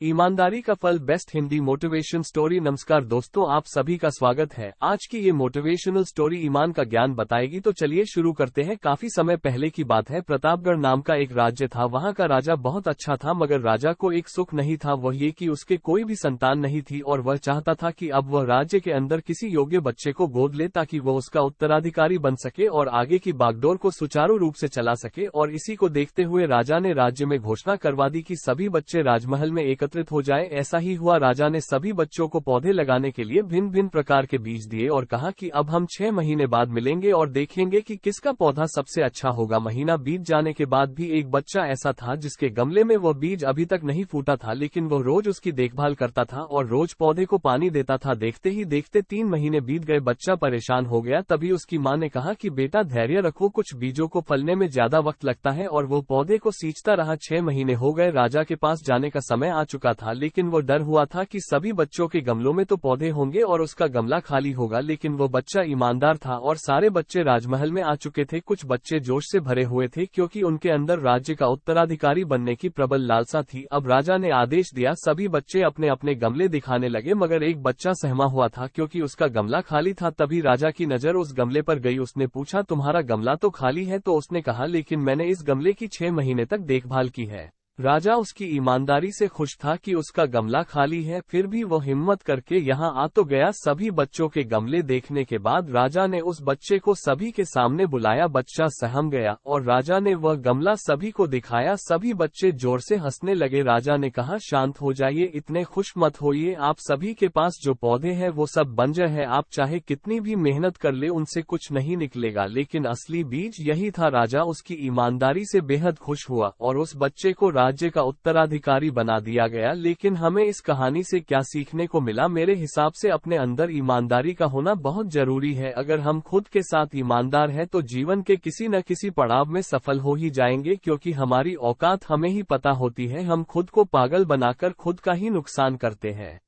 ईमानदारी का फल बेस्ट हिंदी मोटिवेशन स्टोरी। नमस्कार दोस्तों, आप सभी का स्वागत है। आज की ये मोटिवेशनल स्टोरी ईमान का ज्ञान बताएगी। तो चलिए शुरू करते हैं। काफी समय पहले की बात है। प्रतापगढ़ नाम का एक राज्य था। वहाँ का राजा बहुत अच्छा था, मगर राजा को एक सुख नहीं था, वह ये कि उसके कोई भी संतान नहीं थी और वह चाहता था कि अब वह राज्य के अंदर किसी योग्य बच्चे को गोद ले ताकि वह उसका उत्तराधिकारी बन सके और आगे की बागडोर को सुचारू रूप से चला सके। और इसी को देखते हुए राजा ने राज्य में घोषणा करवा दी कि सभी बच्चे राजमहल में एकत्रित हो जाए। ऐसा ही हुआ। राजा ने सभी बच्चों को पौधे लगाने के लिए भिन्न भिन्न प्रकार के बीज दिए और कहा कि अब हम 6 महीने बाद मिलेंगे और देखेंगे कि किसका पौधा सबसे अच्छा होगा। महीना बीत जाने के बाद भी एक बच्चा ऐसा था जिसके गमले में वह बीज अभी तक नहीं फूटा था, लेकिन वह रोज उसकी देखभाल करता था और रोज पौधे को पानी देता था। देखते ही देखते 3 महीने बीत गए। बच्चा परेशान हो गया। तभी उसकी माँ ने कहा कि बेटा धैर्य रखो, कुछ बीजों को फलने में ज्यादा वक्त लगता है। और वो पौधे को सींचता रहा। 6 महीने हो गए। राजा के पास जाने का समय आ चुका था, लेकिन वो डर हुआ था कि सभी बच्चों के गमलों में तो पौधे होंगे और उसका गमला खाली होगा। लेकिन वो बच्चा ईमानदार था और सारे बच्चे राजमहल में आ चुके थे। कुछ बच्चे जोश से भरे हुए थे क्योंकि उनके अंदर राज्य का उत्तराधिकारी बनने की प्रबल लालसा थी। अब राजा ने आदेश दिया, सभी बच्चे अपने अपने गमले दिखाने लगे, मगर एक बच्चा सहमा हुआ था क्योंकि उसका गमला खाली था। तभी राजा की नजर उस गमले पर गई। उसने पूछा, तुम्हारा गमला तो खाली है? तो उसने कहा, लेकिन मैंने इस गमले की 6 महीने तक देखभाल की है। राजा उसकी ईमानदारी से खुश था कि उसका गमला खाली है, फिर भी वो हिम्मत करके यहाँ आ तो गया। सभी बच्चों के गमले देखने के बाद राजा ने उस बच्चे को सभी के सामने बुलाया। बच्चा सहम गया और राजा ने वह गमला सभी को दिखाया। सभी बच्चे जोर से हंसने लगे। राजा ने कहा, शांत हो जाइए, इतने खुश मत होइए। आप सभी के पास जो पौधे हैं वो सब बंजर है। आप चाहे कितनी भी मेहनत कर ले, उनसे कुछ नहीं निकलेगा। लेकिन असली बीज यही था। राजा उसकी ईमानदारी से बेहद खुश हुआ और उस बच्चे को राज्य का उत्तराधिकारी बना दिया गया। लेकिन हमें इस कहानी से क्या सीखने को मिला? मेरे हिसाब से अपने अंदर ईमानदारी का होना बहुत जरूरी है। अगर हम खुद के साथ ईमानदार हैं तो जीवन के किसी न किसी पड़ाव में सफल हो ही जाएंगे, क्योंकि हमारी औकात हमें ही पता होती है। हम खुद को पागल बनाकर खुद का ही नुकसान करते हैं।